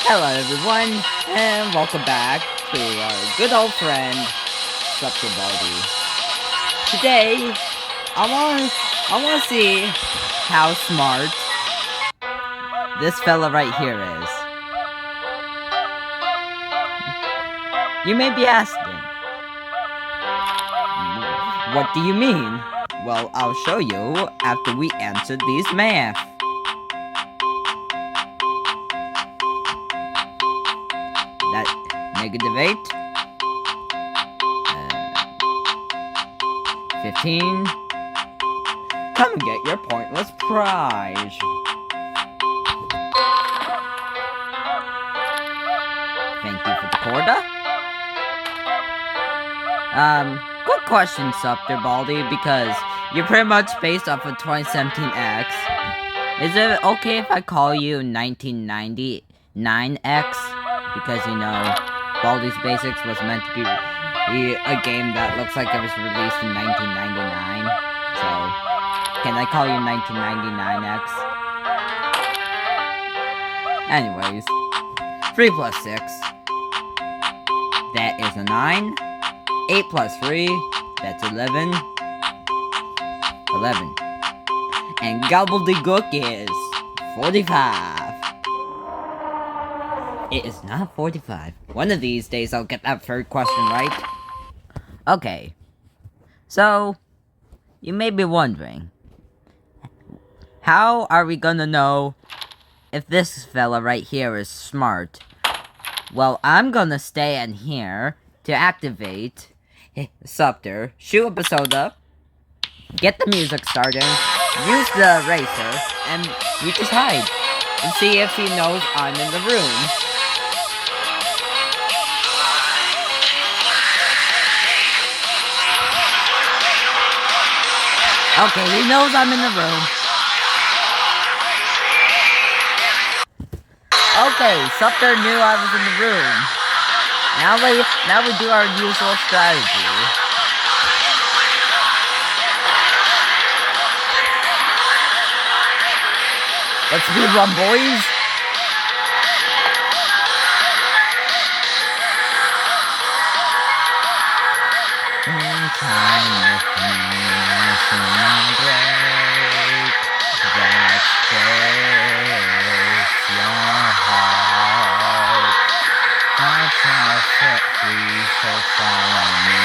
Hello everyone, and welcome back to our good old friend, subterbaldi. Today, I wanna see how smart this fella right here is. You may be asking, what do you mean? Well, I'll show you after we answer these math. That -8, 15. Come and get your pointless prize. Thank you for the quarter. Good question, subterbaldi, because you're pretty much based off of 2017X. Is it okay if I call you 1999X? Because, you know, Baldi's Basics was meant to be a game that looks like it was released in 1999. So, can I call you 1999X? Anyways, 3 plus 6. That is a 9. 8 plus 3, that's 11. 11. And gobbledygook is 45. It is not 45. One of these days I'll get that third question right. Okay. So, you may be wondering, how are we gonna know if this fella right here is smart? Well, I'm gonna stay in here to activate Subter, shoot up a soda, get the music started, use the eraser, and we just hide and see if he knows I'm in the room. Okay, he knows I'm in the room. Okay, Subter knew I was in the room. Now we do our usual strategy. Let's speedrun, boys! In time with me, nothing great that fills your heart. I shall set free, so follow me.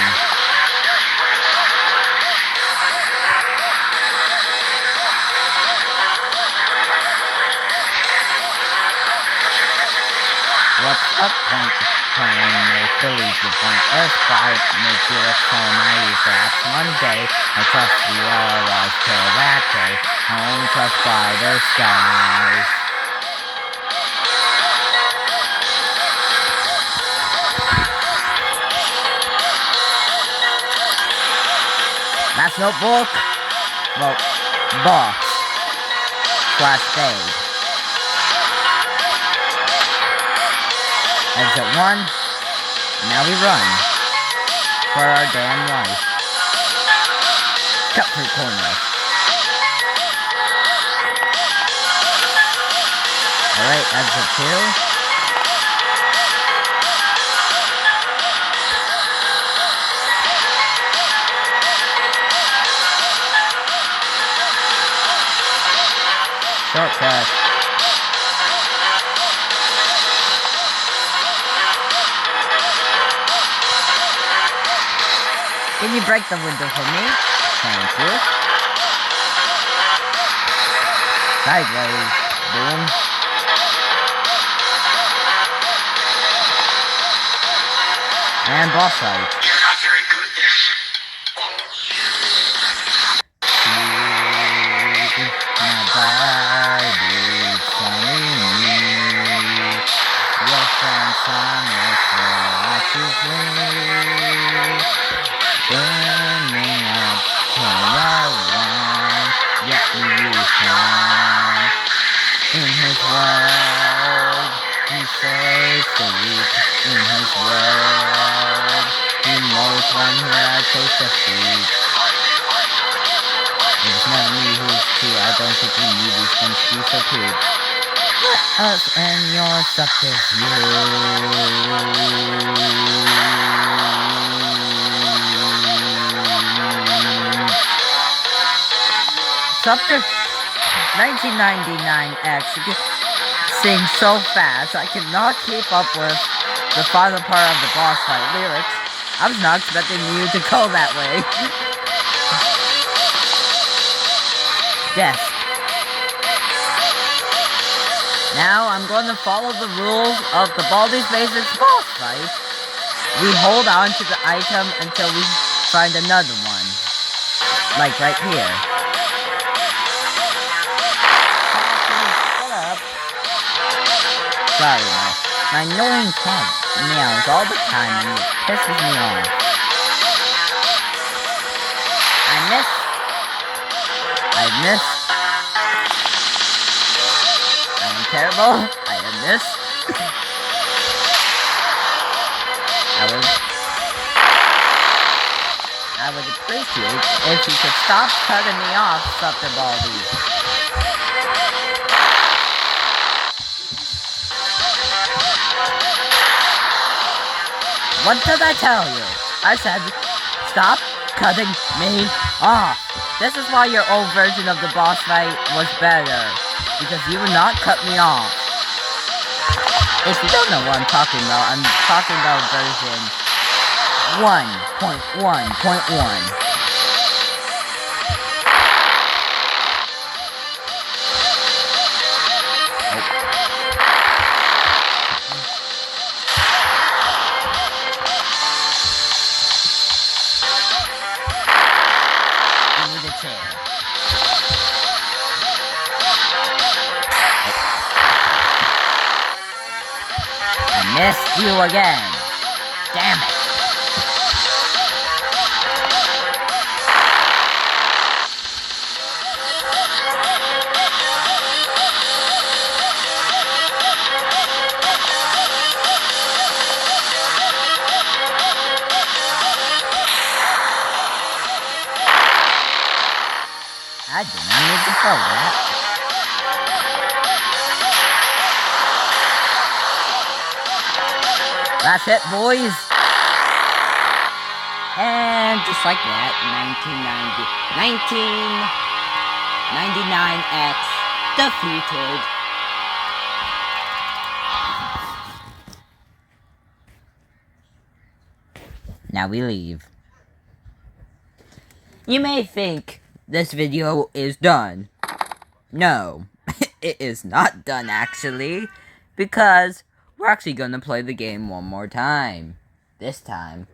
What's up, point? Trying to make believe the point is quiet, makes you look so naive. Perhaps one day I trust you otherwise till that day. Home trust by the skies. That's notebook. Well, box. /bag. Exit 1. Now we run. For our damn life. Cut through corners. Alright, exit 2. Shortcut. Can you break the window for me? Thank you. Sideways. Boom. And boss fight. You're not very good at this. My body telling me your friend Sonic will let you free. Burning up till you're one, yet you shine. In his world, he saves the weak. In his world, he knows one who has taste the sweet. It's not me who's true, I don't think we need these things to be so cute. Us and your subterfuge. 1999X sings so fast I cannot keep up with the final part of the boss fight lyrics. I was not expecting you to go that way. Death. Now I'm going to follow the rules of the Baldi's Basics boss fight. We hold on to the item until we find another one. Like right here. Sorry, my annoying cat meows all the time and it pisses me off. I missed. I am terrible. I am missed. I would appreciate if you could stop cutting me off, subterbaldi. What did I tell you? I said, stop cutting me off. This is why your old version of the boss fight was better. Because you would not cut me off. If you don't know what I'm talking about version 1.1.1. Missed you again. Damn it. I do not need to throw that. That's it, boys. And just like that, 1999X defeated. Now we leave. You may think this video is done. No, it is not done actually, because we're actually gonna play the game one more time. This time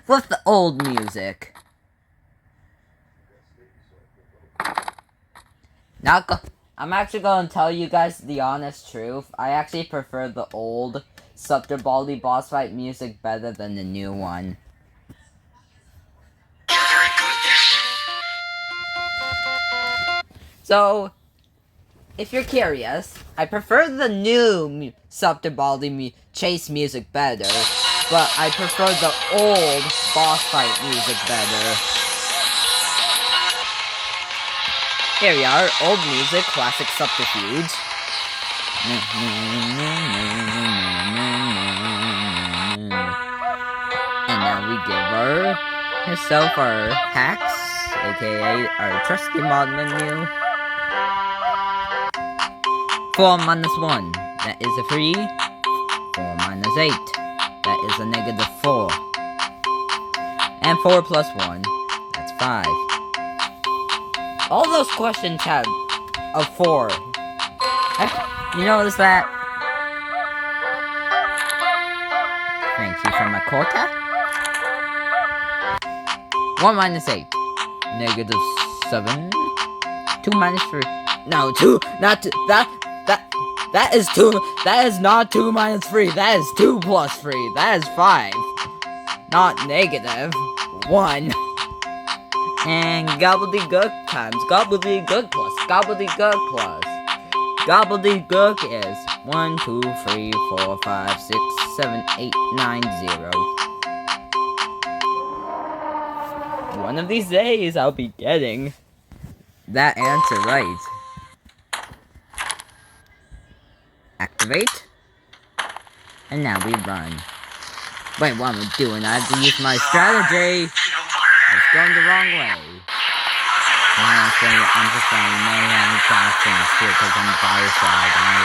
with the old music. I'm actually gonna tell you guys the honest truth. I actually prefer the old subterbaldi boss fight music better than the new one. So, if you're curious, I prefer the new subterbaldi chase music better, but I prefer the old boss fight music better. Here we are, old music, classic subterfuge. And now we give herself our hacks, aka our trusty mod menu. 4 minus 1, that is a 3. 4 minus 8, that is a -4. And 4 plus 1, that's 5. All those questions have a 4. You notice that? Thank you for my quota. 1 minus 8, -7. 2 minus 3. No, 2, not 2, that is 2, that is not 2 minus 3, that is 2 plus 3, that is 5. Not -1. And gobbledygook times gobbledygook plus gobbledygook plus. Gobbledygook is 1, 2, 3, 4, 5, 6, 7, 8, 9, 0. One of these days I'll be getting that answer right. Activate. And now we run. Wait, what am I doing? I have to use my strategy! It's going the wrong way. I'm just saying, may have got things here because I'm by your side. I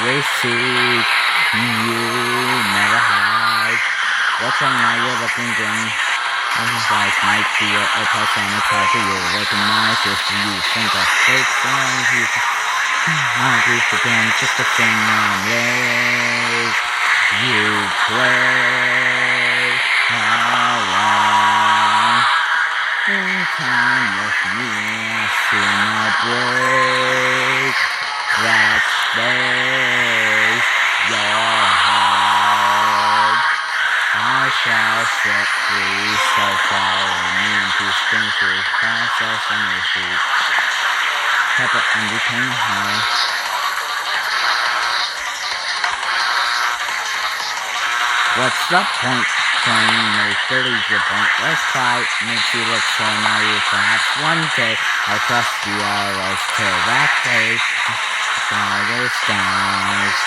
always seek you, never hide. What's wrong now? You're looking green. Those eyes might be a person and try for you. Recognize if you think of fakes and he's not used again, just a thing on legs. You play along in time with me. I see not break that space. Your heart I shall set free, so follow me into spaces, process and receipt. Pepper and retain high. What's the point? Playing no 30's your point. Let's try. Makes you look so naive. Perhaps one day I'll trust the arrows till that day. Farther skies.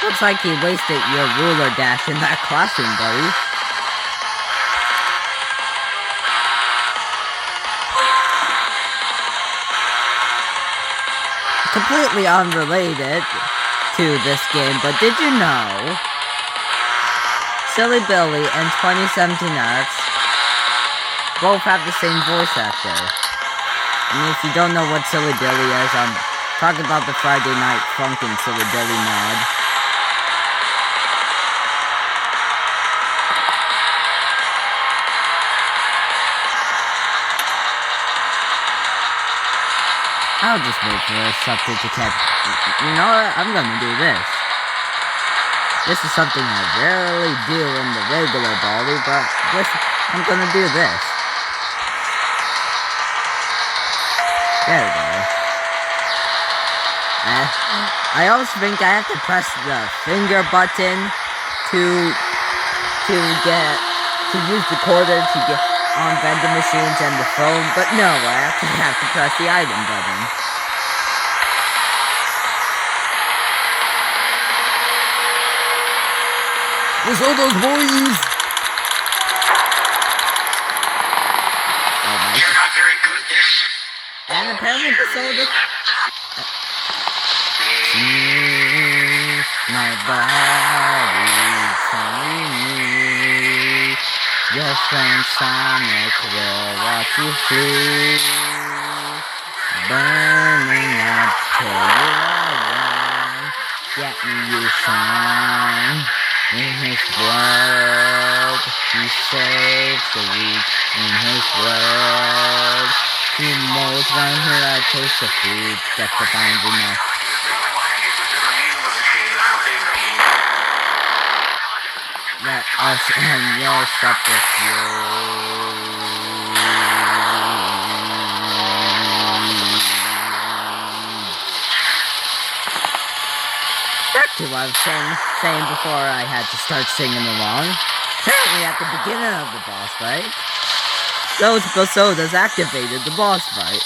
Looks like you wasted your ruler dash in that classroom, buddy. Completely unrelated to this game, but did you know Silly Billy and 2017X both have the same voice actor? And if you don't know what Silly Billy is, I'm talking about the Friday Night Funkin' Silly Billy mod. I'll just wait for a subtle to catch. You know what? I'm gonna do this. This is something I rarely do in the regular Baldi, but I'm gonna do this. There we go. I always think I have to press the finger button to use the quarter to get on vending machines and the phone, but no, I actually have to press the item button. What's all those boys? Oh my. You're not very good at this. And apparently Persona. My body telling me your friend Sonic will watch you free, burning up till you're one. Get me, you shine. In his world, he saves the weak. In his world, he molds round here. I taste the food. Just to find you know. Let us end your subterfuge. Back to what I was saying before I had to start singing along. Apparently at the beginning of the boss fight, those Basodas activated the boss fight.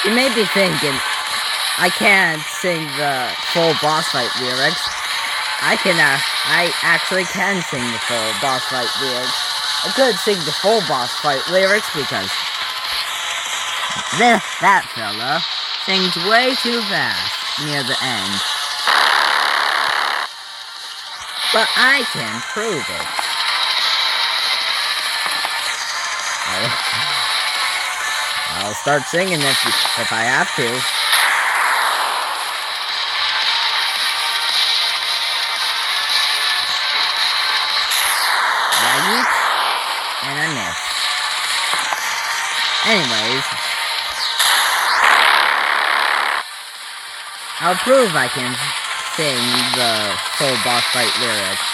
You may be thinking, I can't sing the full boss fight lyrics. I actually can sing the full boss fight lyrics. I could sing the full boss fight lyrics because that fella sings way too fast near the end. But I can prove it. I'll start singing if I have to. Right? And I missed. Anyways, I'll prove I can sing the full boss fight lyrics.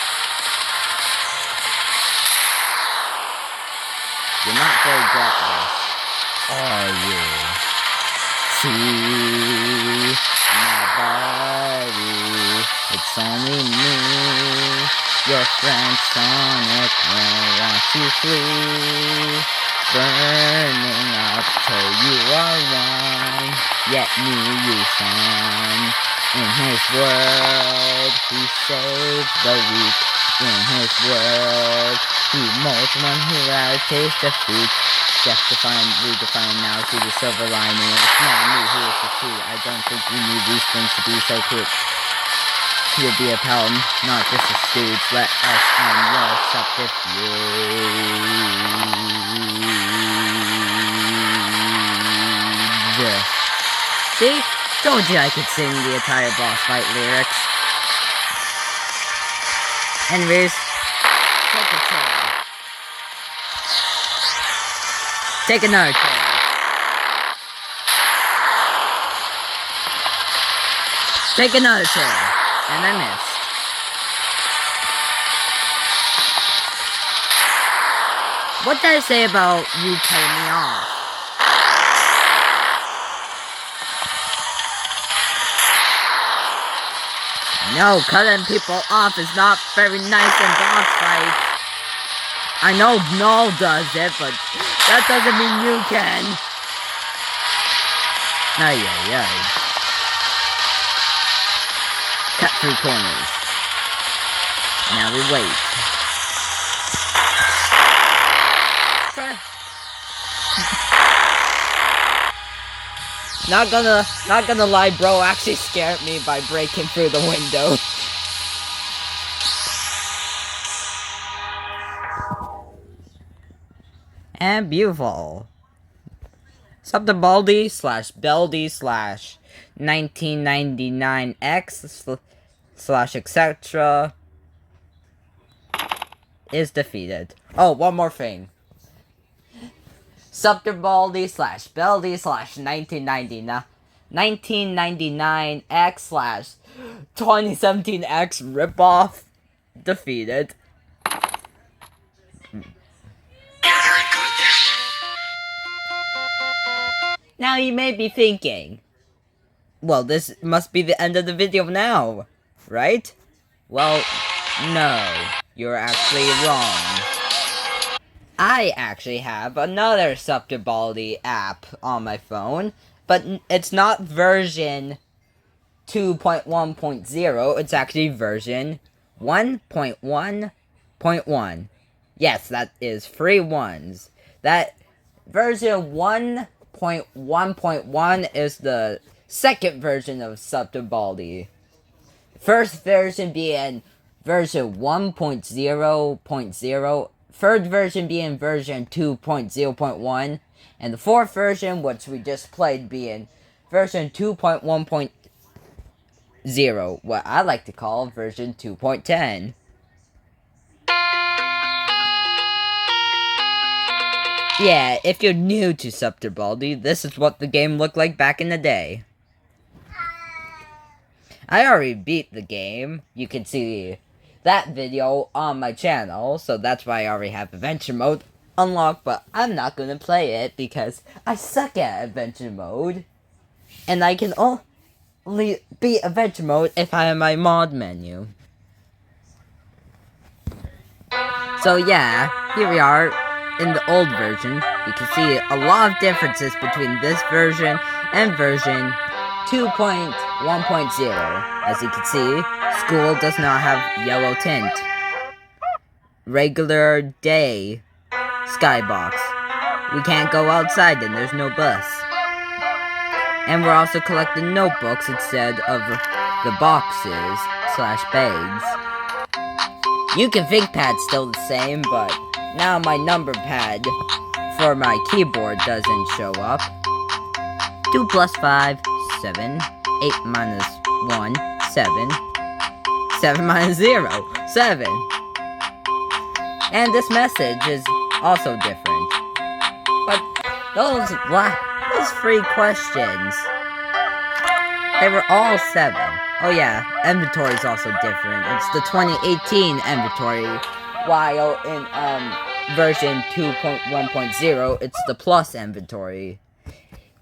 You're not very breathless, are you? See my body, it's only me. Your friend Sonic will want to flee. Burning up till you are one. Yet knew you son. In his world, he saved the weak. In his world, he molds one who had a taste of defeat. Just redefine now, see the silver lining. It's never knew who is the truth. I don't think you need these things to be so quick. You'll be a pal, not just a stooge. Let us end your subterfuge. See? Told you I could sing the entire boss fight lyrics. Anyways, take a chair. Take another chair. Take another chair. And I missed. What did I say about you cutting me off? No, cutting people off is not very nice in boss fights. I know Null does it, but that doesn't mean you can. Ay, ay, ay. Cut 3 corners. Now we wait. Not gonna lie, bro actually scared me by breaking through the window. And beautiful. Subterbaldi / Beldi / 1999X / etc. is defeated. Oh, one more thing. Subterbaldi / Beldi / 1999X / 2017X ripoff defeated. Now you may be thinking, well, this must be the end of the video now, right? Well, no, you're actually wrong. I actually have another subterbaldi app on my phone, but it's not version 2.1.0, it's actually version 1.1.1. Yes, that is 3 ones. That version 1.1.1 is the second version of subterbaldi. First version being version 1.0.0, third version being version 2.0.1, and the fourth version, which we just played, being version 2.1.0, what I like to call version 2.10. Yeah, if you're new to subterbaldi, this is what the game looked like back in the day. I already beat the game. You can see that video on my channel, so that's why I already have adventure mode unlocked, but I'm not gonna play it because I suck at adventure mode. And I can only beat adventure mode if I have my mod menu. So yeah, here we are in the old version. You can see a lot of differences between this version and version 2.1.0. As you can see, school does not have yellow tint. Regular day skybox. We can't go outside and there's no bus. And we're also collecting notebooks instead of the boxes / bags. You can ThinkPad's still the same, but now my number pad for my keyboard doesn't show up. 2 + 5, 7. 8 - 1, 7. 7 - 0, 7. And this message is also different. But those 3 questions, they were all 7. Oh yeah, inventory is also different. It's the 2018 inventory, while in version 2.1.0, it's the plus inventory.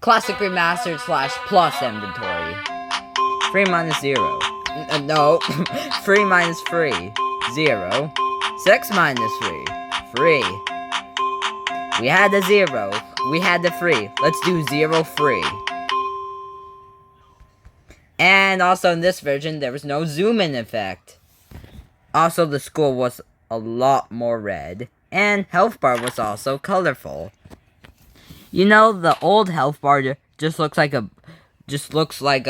Classic Remastered / plus inventory. 3 - 0. No, 3 - 3. 0. 6 minus 3. 3. We had a 0. We had a 3. Let's do 0, 3. And also in this version, there was no zoom in effect. Also, the school was a lot more red. And health bar was also colorful. You know, the old health bar just looks like a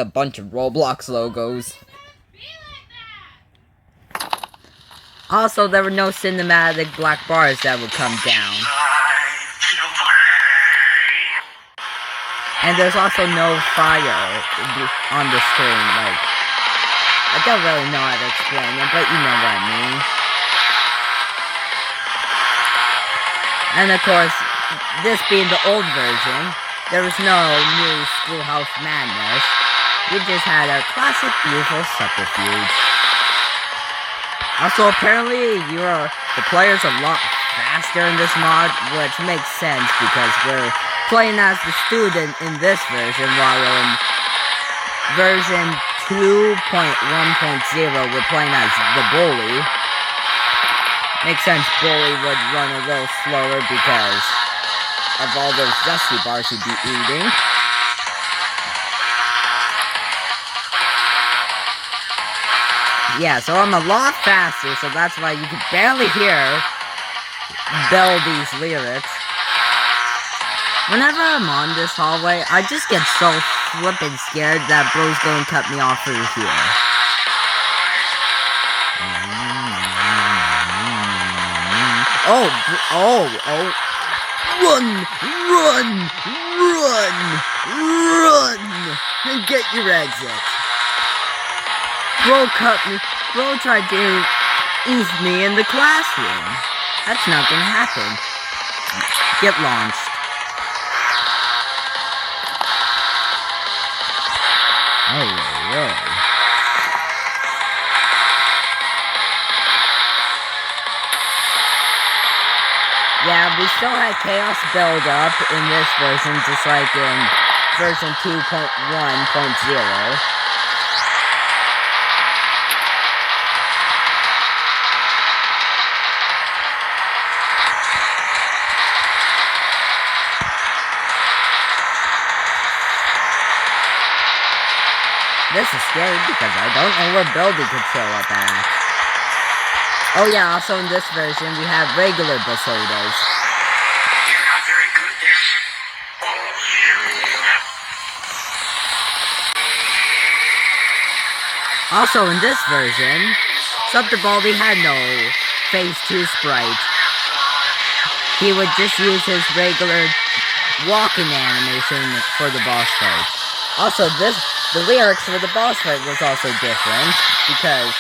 bunch of Roblox logos. Also, there were no cinematic black bars that would come down. And there's also no fire on the screen, like, I don't really know how to explain it, but you know what I mean. And of course, this being the old version, there was no new Schoolhouse Madness. We just had a classic, beautiful subterfuge. Also, apparently, the player's a lot faster in this mod, which makes sense because we're playing as the student in this version, while in version 2.1.0 we're playing as the bully. Makes sense bully would run a little slower because of all those dusty bars he'd be eating. Yeah, so I'm a lot faster, so that's why you can barely hear Baldi's lyrics. Whenever I'm on this hallway, I just get so flippin' scared that bro's gonna cut me off through here. Oh! Run! And get your exit. Bro tried to ease me in the classroom. That's not gonna happen. Get launched. Yeah, we still had chaos build up in this version, just like in version 2.1.0. This is scary because I don't know where Baldi could show up at. Oh yeah, also in this version we have regular Basodas. You're not very good at this. Also in this version, Subterbaldi had no phase 2 sprite. He would just use his regular walking animation for the boss fight. Also the lyrics for the boss fight was also different, because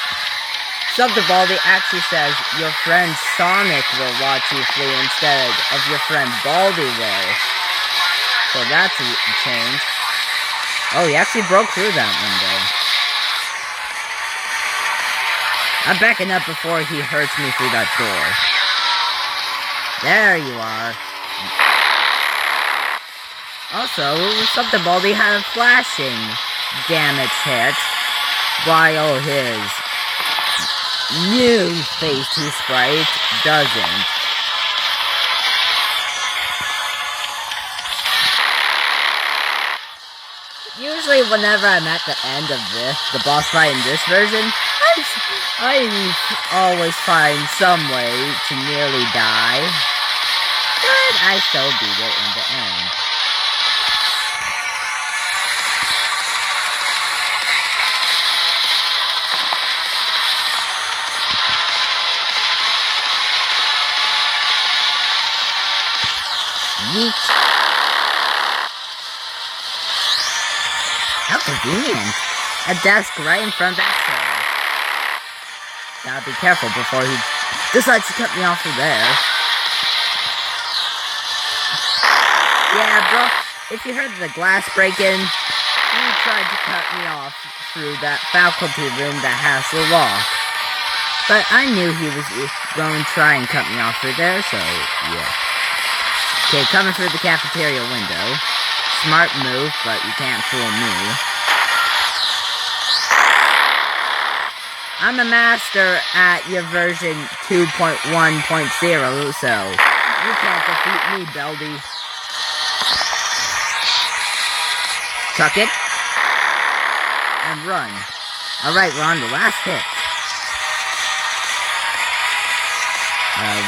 Subterbaldi actually says your friend Sonic will watch you flee instead of your friend Baldi will. So that's a change. Oh, he actually broke through that window. I'm backing up before he hurts me through that door. There you are. Also, Subterbaldi had a flashing damage hit, while his new phase 2 sprite doesn't. Usually whenever I'm at the end of the boss fight in this version, I always find some way to nearly die, but I still beat it in the end. Yeet. How convenient. A desk right in front of that chair. Gotta be careful before he decides to cut me off through there. Yeah, bro, if you heard the glass break-in, he tried to cut me off through that faculty room that has the lock. But I knew he was going to try and cut me off through there, so yeah. Okay, coming through the cafeteria window. Smart move, but you can't fool me. I'm a master at your version 2.1.0, so you can't defeat me, Beldy. Chuck it. And run. Alright, we're on the last hit.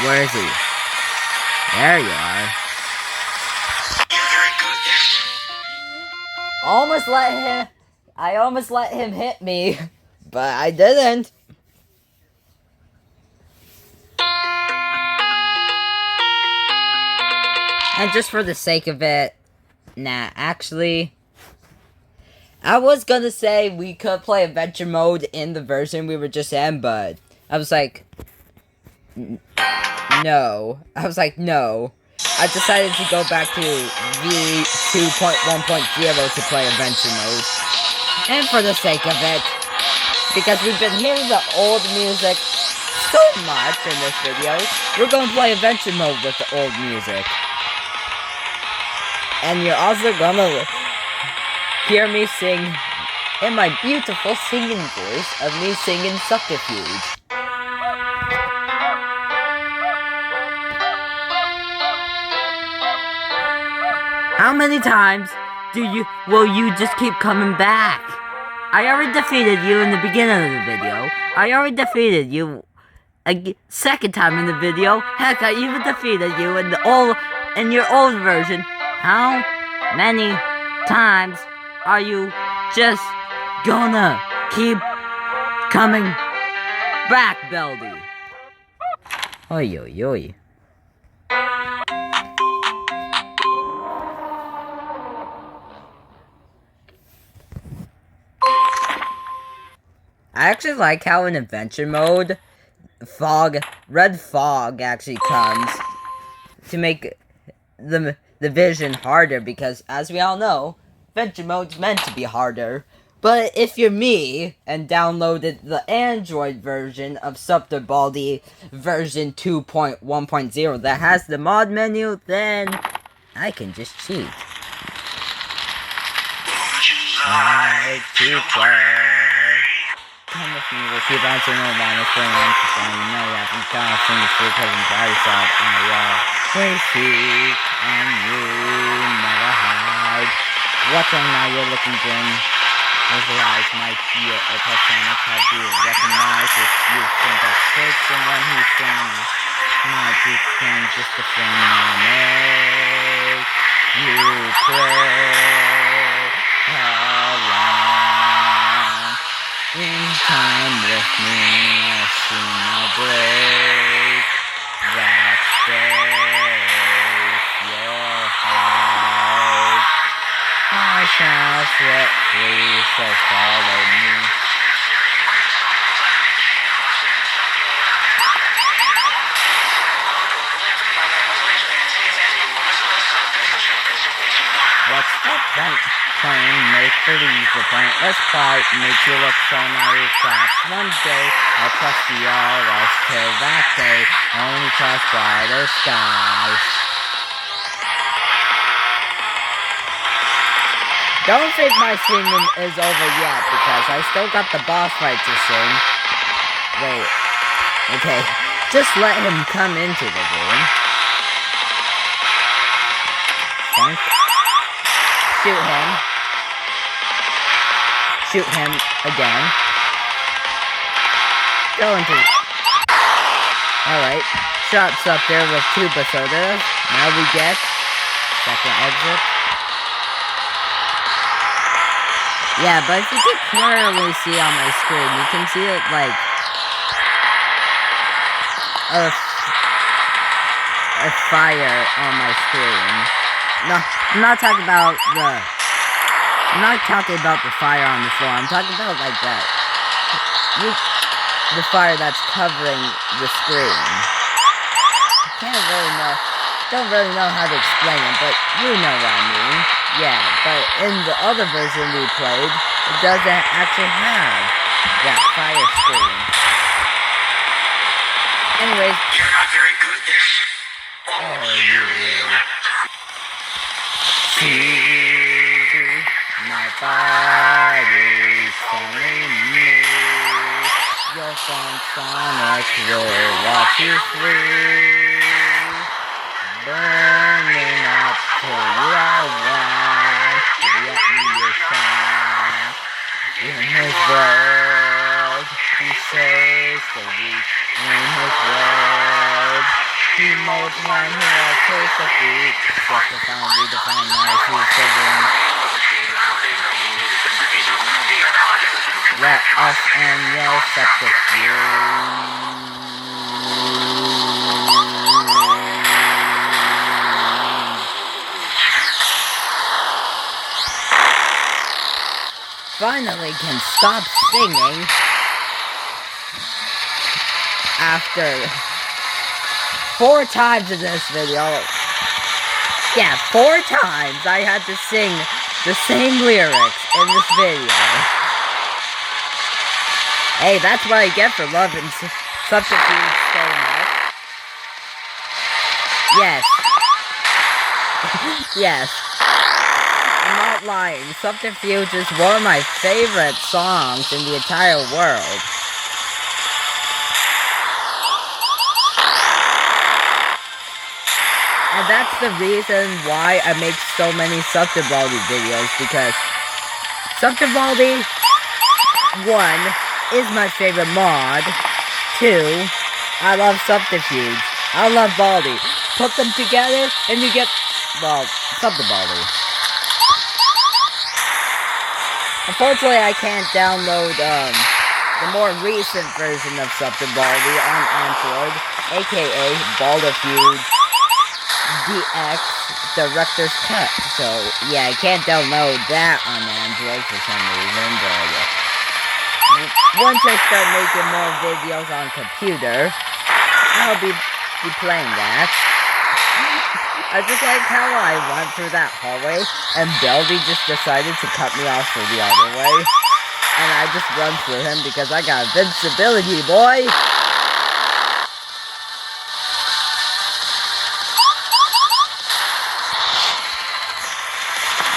Where is he? There you are. You're very good at this. I almost let him hit me, but I didn't. And just for the sake of it, nah, actually, I was gonna say we could play adventure mode in the version we were just in, but I was like, no. I was like, no. I decided to go back to V2.1.0 to play adventure mode. And for the sake of it, because we've been hearing the old music so much in this video, we're gonna play adventure mode with the old music. And you're also gonna hear me sing in my beautiful singing voice of me singing Subterfuge. How many times will you just keep coming back? I already defeated you in the beginning of the video. I already defeated you a second time in the video. Heck, I even defeated you in your old version. How many times are you just gonna keep coming back, Beldy? Oi, oi, oi. I actually like how in adventure mode, red fog actually comes to make the vision harder, because as we all know, adventure mode's meant to be harder. But if you're me and downloaded the Android version of subterbaldi version 2.1.0 that has the mod menu, then I can just cheat. Like to play. Come with me, we'll keep answering no line of playing on to find you know that you can't sing the full cousin by yourself. We seek and you never hide. What's on now you're looking grim? Visualize might be a persona help you recognize if you think of six and when he's singing. Might be thing just a thing I make you pray along. In time with me, I see no break that space your heart. I shall set free, so follow me. What's the point? Playing make-believe, the pointless part makes you look so naive. Perhaps one day I'll trust you all else till that day. Only trust brighter skies. Don't think my singing is over yet, because I still got the boss fight to sing. Wait. Okay. Just let him come into the room. Think. Shoot him. Shoot him again. Go into... Alright. Shots up there with 2 basodas. Now we get... second exit. Yeah, but if you can clearly see on my screen, you can see it like... a fire on my screen. No, I'm not talking about the... I'm not talking about the fire on the floor. I'm talking about like that. The fire that's covering the screen. Don't really know how to explain it, but you know what I mean. Yeah, but in the other version we played, it doesn't actually have that fire screen. Anyways. You're not very good at this. Oh, yeah. See my body telling me your from Sonic will watch you free. Burning up till you are one. Yet me your son. In his world, he saves the weak. In his world, he makes men who are taste of feet. Just to find, redefine life, he's serving. Let us end your subterfuge. Finally can stop singing after 4 times in this video. Yeah, 4 times I had to sing the same lyrics in this video. Hey, that's what I get for loving subterfuge so much. Yes. Yes. I'm not lying. Subterfuge is one of my favorite songs in the entire world. And that's the reason why I make so many subterbaldi videos, because subterbaldi, 1, is my favorite mod. 2, I love subterfuge. I love baldi. Put them together and you get, well, subterbaldi. Unfortunately, I can't download the more recent version of subterbaldi on Android, aka Baldifuge DX Director's Cut. So yeah, I can't download that on Android for some reason, but once I start making more videos on computer, I'll be playing that. I just like how I went through that hallway and Baldi just decided to cut me off for the other way. And I just run through him because I got invincibility, boy!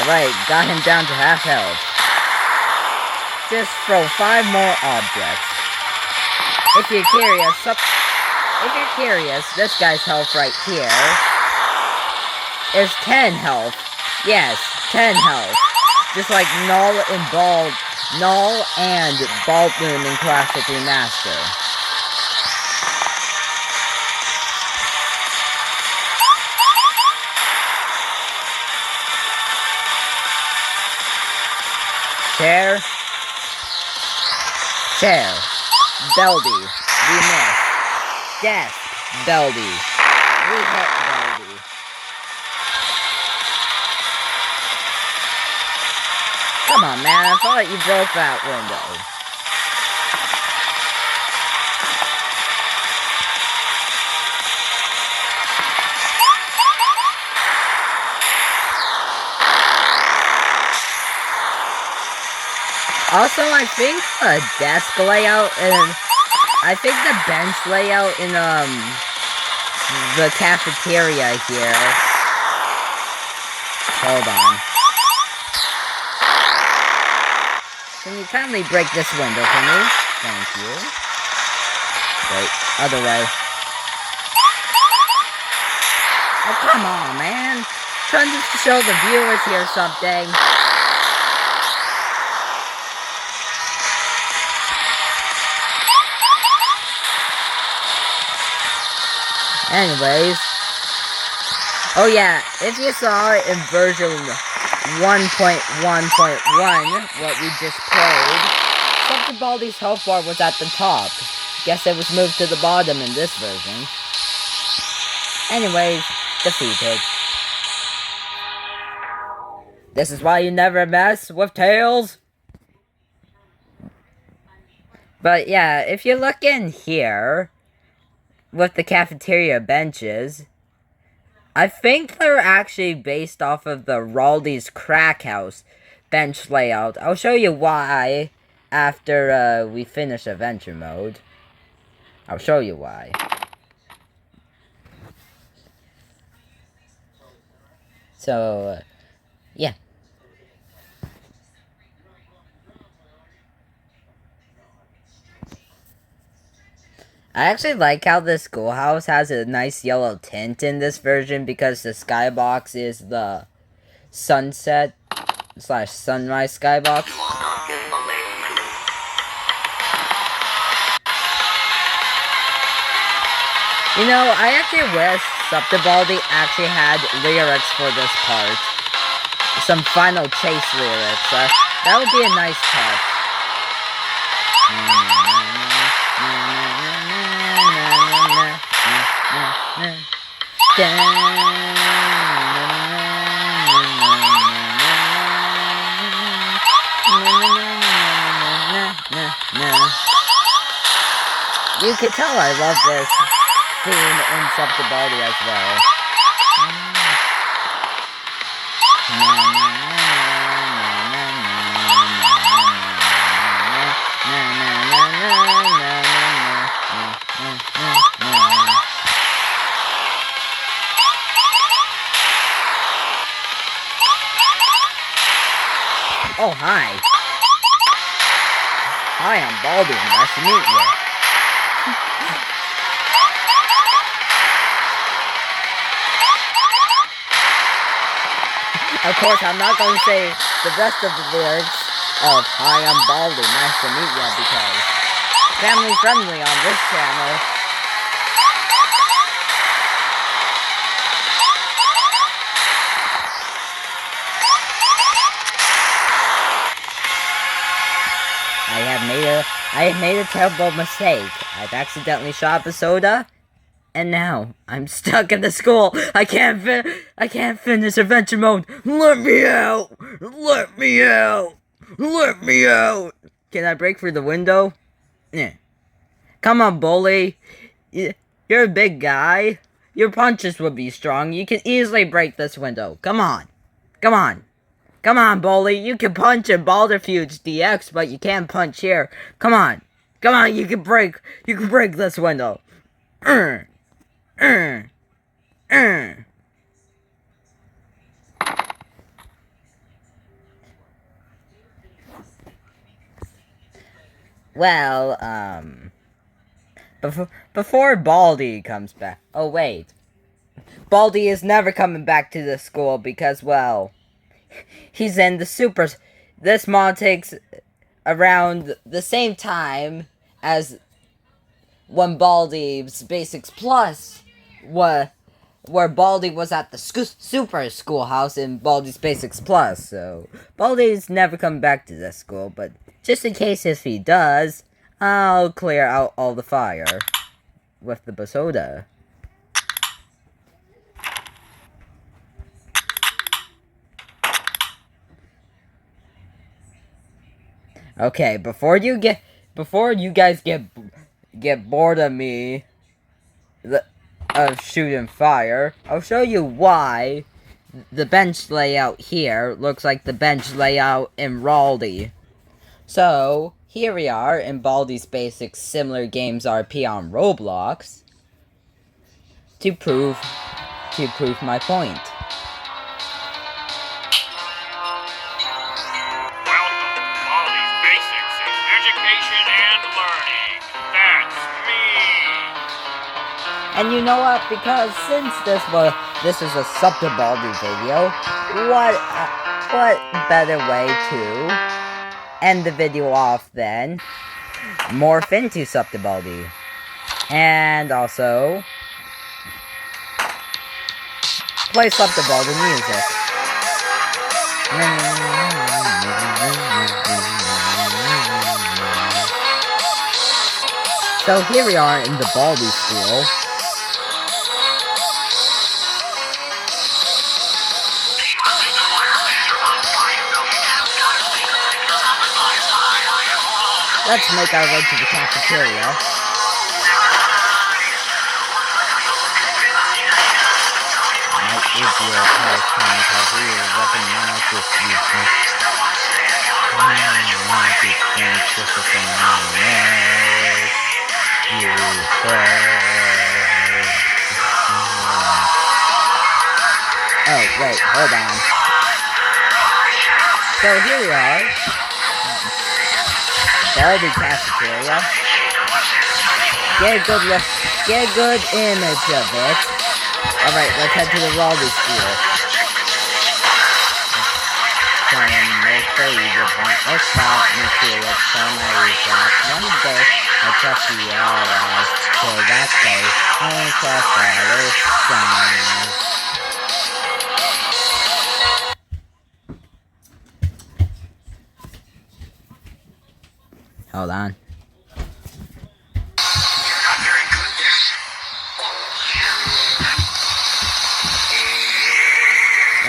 Alright, got him down to half health. Just throw 5 more objects. If you're curious, this guy's health right here is 10 health. Yes, 10 health. Just like Null and Baldmoon in Classic Remaster. Chair. Baldi. We miss. Death. Baldi. We hit Baldi. Come on, man, I thought you broke that window. Also, I think the desk layout and I think the bench layout in the cafeteria here. Hold on. Can you kindly break this window for me? Thank you. Wait, other way. Oh, come on, man. Trying to show the viewers here something. Anyways. Oh yeah, if you saw it in version 1.1.1, what we just played, subterbaldi's health bar was at the top. Guess it was moved to the bottom in this version. Anyways, defeated. This is why you never mess with Tails. But yeah, if you look in here, with the cafeteria benches, I think they're actually based off of the Raldi's Crack House bench layout. I'll show you why after we finish adventure mode. I'll show you why. So, yeah. I actually like how the schoolhouse has a nice yellow tint in this version because the skybox is the sunset / sunrise skybox. You know, I actually wish Subterbaldi actually had lyrics for this part. Some final chase lyrics. That would be a nice touch. You can tell I love this theme in Subterbaldi as well. Oh, hi. Hi, I'm Baldi. Nice to meet you. Of course, I'm not going to say the rest of the lyrics of Hi, I'm Baldi. Nice to meet you because family friendly on this channel. I have made a terrible mistake. I've accidentally shot up a soda, and now I'm stuck in the school. I can't finish adventure mode. Let me out! Let me out! Let me out! Can I break through the window? Yeah. Come on, bully. You're a big guy. Your punches would be strong. You can easily break this window. Come on. Come on. Come on, bully. You can punch in Balderfuge DX, but you can't punch here. Come on. Come on, you can break this window. Well, before Baldi comes back. Oh, wait. Baldi is never coming back to the school because, well, he's in the supers. This mod takes around the same time as when Baldi's Basics Plus where Baldi was at the super schoolhouse in Baldi's Basics Plus. So Baldi's never coming back to this school, but just in case if he does, I'll clear out all the fire with the Basoda. Okay, before you guys get bored of me of shooting fire, I'll show you why the bench layout here looks like the bench layout in Raldi. So, here we are in Baldi's Basic Similar Games RP on Roblox to prove my point. And you know what? Because since this is a subterbaldi video, what better way to end the video off than morph into subterbaldi, and also play subterbaldi music. So here we are in the Baldi school. Let's make our way to the cafeteria. Might if your past can because we recognize this useless. Oh, wait, hold on. So here we are. Baldi cafeteria. Get a good look. Get a good image of it. Alright, let's head to the Raleigh School. Try and make believe it won't expect me to look so naive that one day I trust you all as to that day. Only trust all is signs. Hold on.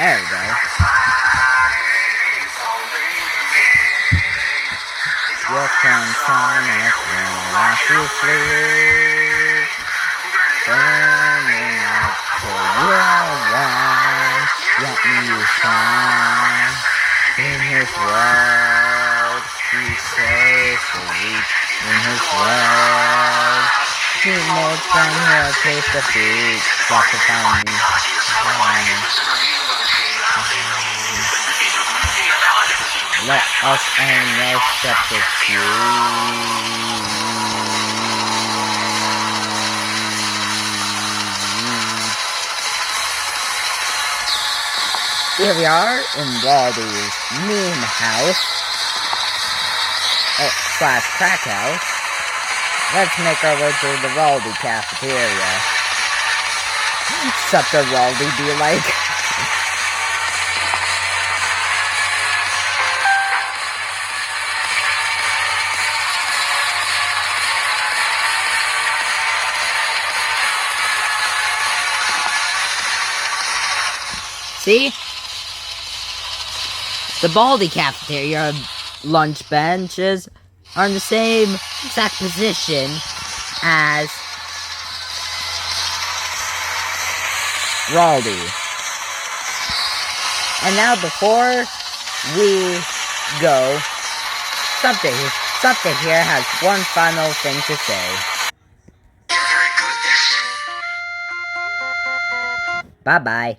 There we go. You can turn it when you sleep. Burning up to your one. Let me shine in his world. He says the weak in his world. He makes them here taste the feet. Got to find me. Let us and worship the few. Here we are in Waldy's meme house. Slash crack house. Let's make our way to the Waldy cafeteria. Subterbaldi be like. See? The Baldy cafeteria lunch benches are in the same exact position as Raldi. And now before we go, something here has one final thing to say. Bye-bye.